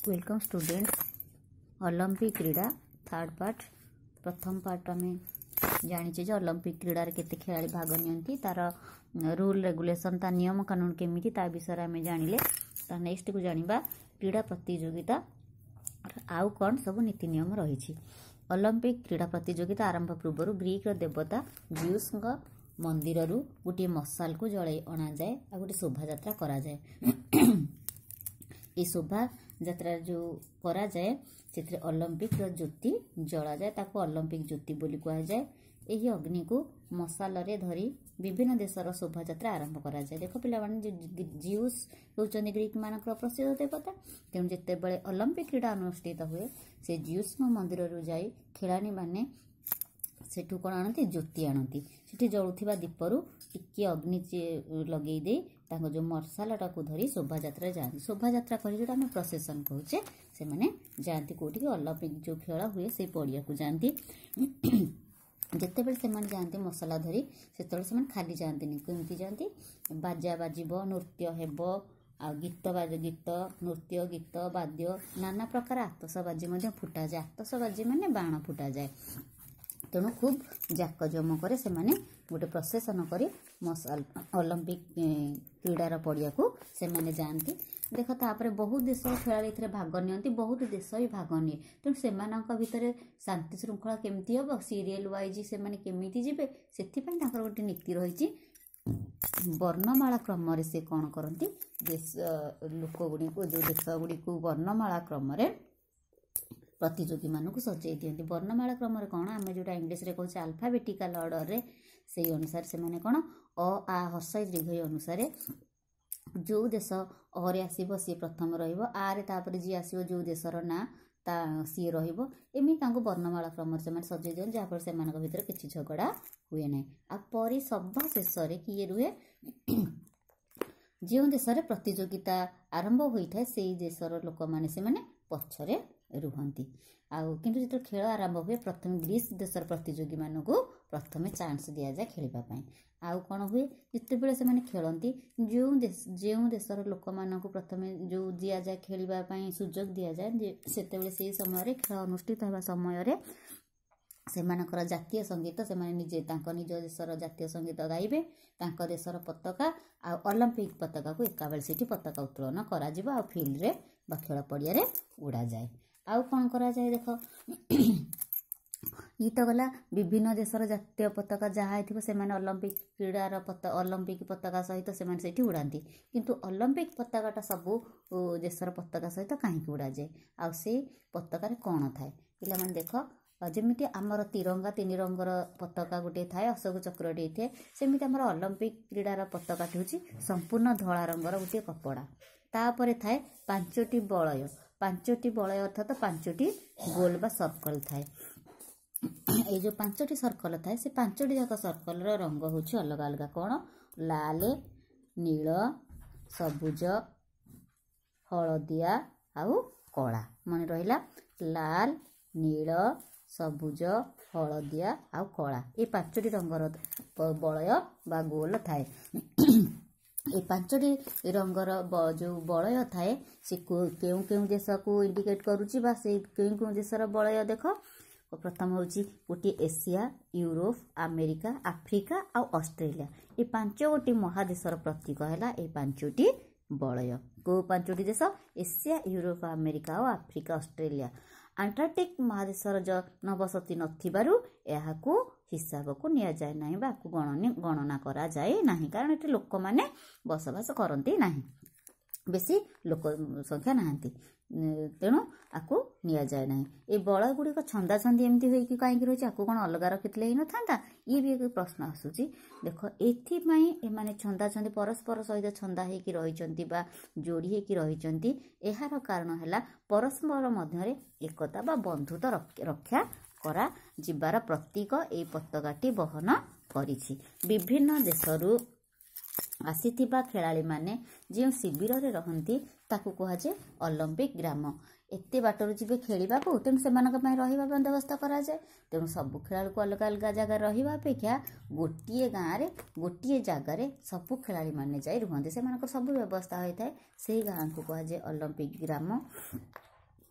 Welcome students Olympic क्रीड़ा third part प्रथम part आम जानी ओलंपिक क्रीड़ा केते खेलाड़ी भाग नियंती तार रूल रेगुलेशन ता नियम कानून केमिति ता विषय आम जानिले ता नेक्स्ट को जानिबा क्रीड़ा प्रतियोगिता आउ कौन सब नीति नियम रही। ओलंपिक क्रीड़ा प्रतियोगिता आरंभ पूर्व ग्रीक देवता जिउस मंदिर गोटे मशाल को जल अणा जाए आ गोटे शोभा यात्रा करा जाए। ये शोभा यात्रा जो करा जाए से ओलंपिक ज्योति जला जाए ताको ओलंपिक ज्योति बोली कहा जाए। यही अग्नि को मशाल रे धरी विभिन्न देशर शोभा यात्रा आरंभ करा जाए। देख पे जिउस होउचंदी ग्रीक मानक प्रसिद्ध देवता तेणु जितेबाला ओलंपिक क्रीड़ा अनुष्ठित हुए से जिउस मंदिर जाई खेलाड़ी माने सेठू कौन आनती ज्योति आनती सेठी जलुवा दीपरू टिके अग्नि लगे दे जो मशाला को धरी शोभा यात्रा जाती। शोभा यात्रा कर जो आम प्रोसेसन कहचे से माने जाती कौटी ओलंपिक जो खेल हुए से पड़िया को जाती। जितेबाला से जाती मशाला धरी से खाली जाती कमी जाती बाजा बाजिब नृत्य हेब आ गीत गीत नृत्य गीत वाद्य नाना प्रकार आतसबाजी फुटा जाए। आतसबाजी माने बाण फुटा जाए तेणु खूब जाकजमक से माने गोटे प्रोसेसन कर मशाल ओलंपिक क्रीडार पड़िया को से माने जाती। देख तापर बहुत देश खेला भाग नियंती बहुत देश भी भाग निए तेणु से भितर शांति श्रृंखला केमती हम सीरियल वाइज से माने केमिति जिबे सेथिपई ताकर गोटे नीति रही। वर्णमाला क्रम से कौन करती देश लोक गुड़ी को जो देश गुड़ी को वर्णमाला क्रम प्रतियोगी मानक सजाई दिखती। वर्णमाला क्रम कौन आम जो इंग्लीश रे कहूँ अल्फाबेटिकल ऑर्डर रे से अनुसार से माने कौन अ आ हर्षई दीर्घई अनुसार जो देश अरे आसब सी प्रथम रे तापर जी आसो जो देशर ना ता सी रमी वर्णमाला क्रम से सजाई दिखते जहाँफल से भर किसी झगड़ा हुए ना आ सभा शेष किए रुहे जो देश प्रतियोगिता आरंभ होता है से देशर लोक मैंने पछरे रुहंती आउ किंतु जो खेल आरंभ हुए प्रथम ग्रीस देशर प्रतियोगी मानक प्रथम चांस दि जाए खेलवाई। आउ कौन हुए जितेबाला से खेलती जो देशर लोक मानक प्रथम जो दि जाए खेलवाई सुजोग दि जाए से समय खेल अनुष्ठित होगा समय सेमानकर जातीय संगीत से निजे निज देशर जातीय संगीत गाइबे देशर पताका आ ओलंपिक पताका को एकाबेले से पताका उत्तोलन करा फील्ड रे बा खेल पड़िया रे उड़ा जाए। आउ कौन करा जाए देख ये तो गला विभिन्न देशर जातीय पताका जहाँ से ओलंपिक क्रीडार ओलंपिक पताका सहित से उड़ाती किंतु ओलंपिक पताकाटा सबू देशर पताका सहित कहीं उड़ा जाए। आउ से पताकार कौन थाए पे देख जमीती आमर तिरंगा तीन रंगर पताका गोटे थाए अशोक चक्रटे थाए सेमती आमर ओलंपिक क्रीडार पताकाटी हूँ संपूर्ण धला रंगर गोटे कपड़ा तापर थाए पांचटी बलय अर्थात पांचटी गोल बा सर्कल थाए। ये जो पांचटी सर्कल थाए से पांचटी जाक सर्कल रंग हूँ अलग अलग कौन लाल नील सबुज हलदिया आउ कला मन रहा लाल नील सबुज हलदिया आउ कला ये पांचटी रंगर बलय बा गोल थाए। ये पांचटी रंगर जो बलय थाए से केउ केउ देश को इंडिकेट करुच्ची बा से केउ केउ देशर बलय देख प्रथम हूँ गोटे एशिया यूरोप अमेरिका आफ्रिका आ ऑस्ट्रेलिया ये पांच गोटी महादेशर प्रतीक है ये पांचटी बलय को पांचटी देश एशिया यूरोप अमेरिका और आफ्रिका ऑस्ट्रेलिया अंटार्कटिक महादेशर जनबसती नथिबारु एहाकू हिसाब को निया जाए नहीं बा गणना करा जाए नहीं कारण ये लोक माने बसवास करती नहीं बेसी लोक संख्या नहांती तेणु आपको निया जाए नहीं। ये बल गुड़िक छंदा छंदी एमती हो कहीं रही आपको कौन अलग रखिले ही न था ये भी एक प्रश्न आसूची। देख एमाने छंदा छंदी परस्पर सहित छंदा होगी रही जोड़ी होगी रही यार कारण है परस्पर मध्य एकता बा बंधुता रक्षा करा जिबार प्रतीक ए पताकाटी बहन करिछि। विभिन्न देशरू आसीथिबा खेलाड़ी माने जो शिविर रे रहंती ताकू कहुए ओलंपिक ग्राम एते बाटर जी खेलवा को तेणु से रहा बंदोबस्त कराए तेणु सबू खेला को अलग अलग जगह रहा अपेक्षा गोटे गाँव में गोटे जगार सबू खेलाड़ी मैंने जा रुहते से सब व्यवस्था होता है से गाँव को कहुए ओलंपिक ग्राम।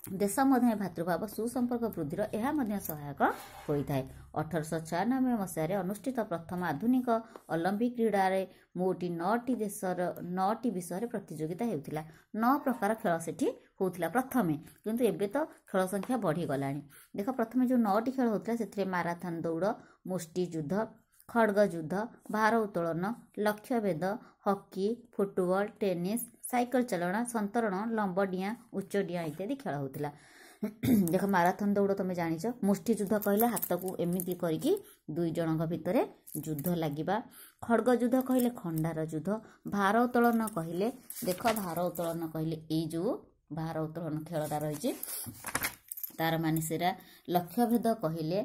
देश मध्य भातृभाव सुसंपर्क वृद्धिर यह मध्य सहायक होता है। 1896 मसीह अनुष्ठित प्रथम आधुनिक ओलंपिक क्रीड़ा मोटी 9टी विषय प्रतियोगिता होता 9 प्रकार खेल सेठी होता प्रथमे, किंतु एबे तो खेल संख्या बढ़ी गलानी। देख प्रथमे जो 9टी खेल होता से माराथन दौड़, मुष्टियुद्ध, खड्ग युद्ध, भार उत्तोलन, लक्ष्यभेद, हॉकी, फुटबॉल, टेनिस, साइकिल चलना, संतरण, लंब डिया, उच्च डिया इत्यादि खेल होता। देख माराथन दौड़ तुम जानिच, मुष्टियुद्ध कहले हाथ को एमती करके 2 जन भितर युद्ध लगिबा, खड्ग युद्ध कहले खंडार युद्ध, भार उत्तोलन कहले देख भार उत्तोलन कहले ये जो भार उत्तोलन खेलटा रही तार मान से लक्ष्यभेद कहले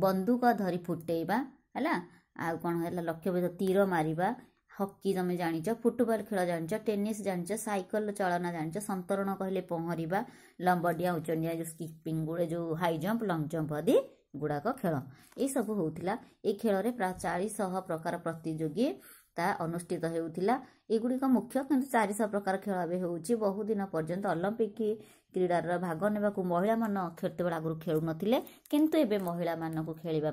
बंदूक धरी फुटेबा है आ कौन है लक्ष्यभेद तीर मारिबा, हॉकी तुम जानिच, फुटबॉल खेल जानिच, टेनिस जानिच, साइकिल चलना जानिच, संतरण कहले पहरिबा, लंबडिया उच्चडिया जो स्किपिंग गुड़े जो हाई जंप लंग जंप आदि गुड़ाक खेल ये सब होता। ये खेल प्राय 400 प्रकार प्रतियोगिता अनुष्ठित होता। एगुड़िक मुख्य किंतु 400 प्रकार खेल ए हो बहुदिन पर्यंत ओलंपिक क्रीडार भाग ने महिला मान खेलते बेले आगुरी खेलु नथिले, किंतु एबे महिला मानकु खेलिबा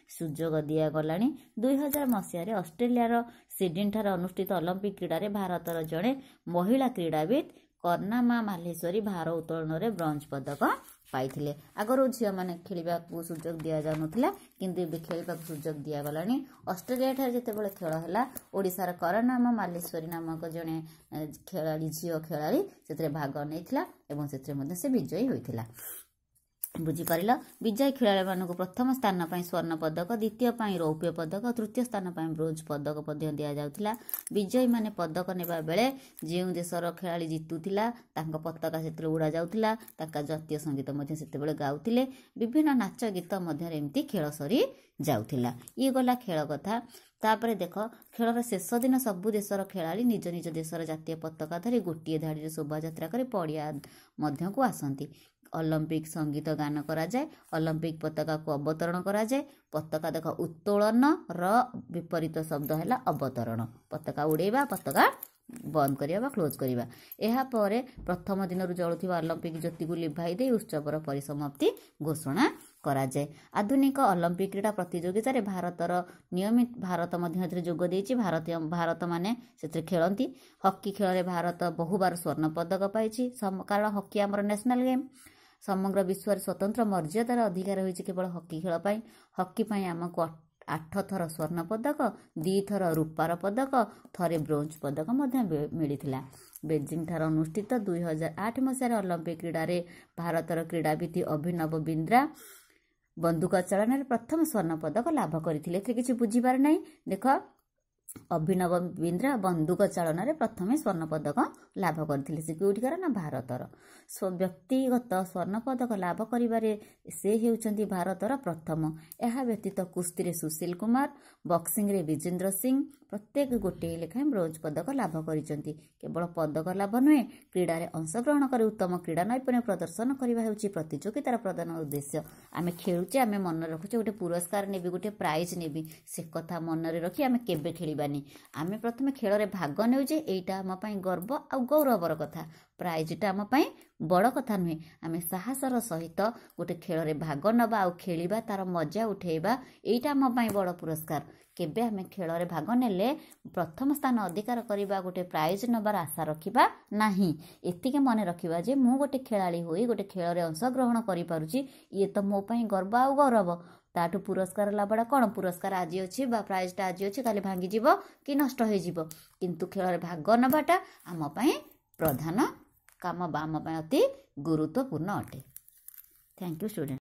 सुजोग दिया गलानी। 2000 मसीह ऑस्ट्रेलिया सिडनी ठारे अनुष्ठित ओलंपिक क्रीडा भारतर जड़े महिला क्रीड़ाविद कर्णामा माल्हेश्वरी भार उत्तोलन में ब्रोंज पदक पाई। आगर झील मैंने खेलने को सुजोग दि जाऊला, किंतु एबे खेलने सुजोग दिया गलानी। ऑस्ट्रेलिया ठारे जितेबाला खेल है ओडिशार कर्णामा माल्हेश्वरी नामक जड़े खेलाड़ी झील खेलाड़ी से भाग नहीं से विजयी होता। बुझीपार विजयी खेलाड़ी मानक प्रथम स्थान पर स्वर्ण पदक, द्वितीय रौप्य पदक, तृतीय स्थान पर ब्रोंज पदक दि जाउथिला। विजयी माने पदक नेबा बेले जो देशर खेलाड़ी जितुथिला तांका पताका से उड़ा जाउथिला, तांका जातीय संगीत मध्य सेतेबेले गाउथिले, विभिन्न नाच गीत मध्य एमती खेल सरी जाउथिला। ये गला खेल कथा। तापर देख खेलर शेष दिन सबु देशर खेलाड़ी निज निज देशर जातीय पताका धरी गोटे धाड़ी शोभा यात्रा कर पड़िया मध्य को आसती। ओलंपिक संगीत गान करा जाए, ओलंपिक पताका को अवतरण करा जाए। पताका देख उत्तोलन विपरीत शब्द है अवतरण, पताका उड़ेबा, पताका बंद करवा क्लोज करवा। यह पर प्रथम दिन जलुवा ओलंपिक ज्योति को लिभाई दे उत्सवर परिसमाप्ति घोषणा करा जाए। आधुनिक ओलंपिक क्रीड़ा प्रतियोगिता रे भारतर नियमित भारत मध्य जोग देछि। भारत माने से खेलती। हॉकी खेल रे भारत बहुबार स्वर्ण पदक पाई, कारण हॉकी आमर नेशनल गेम। समग्र विश्व स्वतंत्र मर्यादार अधिकार होइछि केवल हॉकी खेल पाई। हॉकी पाई आमको 8 थर स्वर्ण पदक, 2 थर रूपार पदक, थरे ब्रोंज पदक मिलिथिला। बेजिंग ठार अनुष्ठित 2008 मसीह ओलंपिक क्रीडा रे भारतर क्रीड़ाविद अभिनव बिंद्रा बंदूक चालन प्रथम स्वर्ण पदक लाभ करथिले। किछि बुझिबार नाही। देख अभिनव बिंद्रा बंदूक चालन में प्रथम स्वर्ण पदक लाभ करथिले। से कोठिकार ना भारतर व्यक्तिगत स्वर्ण पदक लाभ करिबारे से हेउचंती भारतर प्रथम। यह व्यतीत कुस्ती रे सुशील कुमार, बॉक्सिंग रे विजेंद्र सिंह प्रत्येक गोटे लेखाएं ब्रोंज पदक लाभ करिसंती। केवल पदक लाभ नुहे, क्रीडा रे अंशग्रहण कर उत्तम क्रीडा नैपुण्य प्रदर्शन करबा हेउची प्रतियोगितार प्रधान उद्देश्य। आमे खेलुचे, आमे मन रखुचे गोटे पुरस्कार नेबी, गोटे प्राइज नेबी, से कथा मन रे रखी आमे केबे खेलिबानी। आमे प्रथमे खेल रे भाग नेउचे, एइटा हम पई गर्व आ गौरवर कथा। प्राइजटा आम पई बड़ कथा नुहे। आमे साहसर सहित गोटे खेल रे भाग नबा आ खेलिबा, तार मजा उठेबा, एइटा आम पई बड़ पुरस्कार। केबे आमे खेल रे भाग नेले प्रथम स्थान अधिकार करिबा, गोटे प्राइज नबार आशा रखिबा नाही। एतिके मन रखिबा जे मु गोटे खेलाड़ी होई गोटे खेल रे अंशग्रहण करि पारुची, ये तो मो पई गर्व आ गौरव। ताठू पुरस्कार लाभटा कौन? पुरस्कार आज अच्छी प्राइजटा आज अच्छी काली भांगी जीव कि नष्ट हो जीव, किंतु खेल रे भाग नबाटा आम पई प्रधान काम बा, आम पई अति गुरुत्वपूर्ण अटे। Thank you student.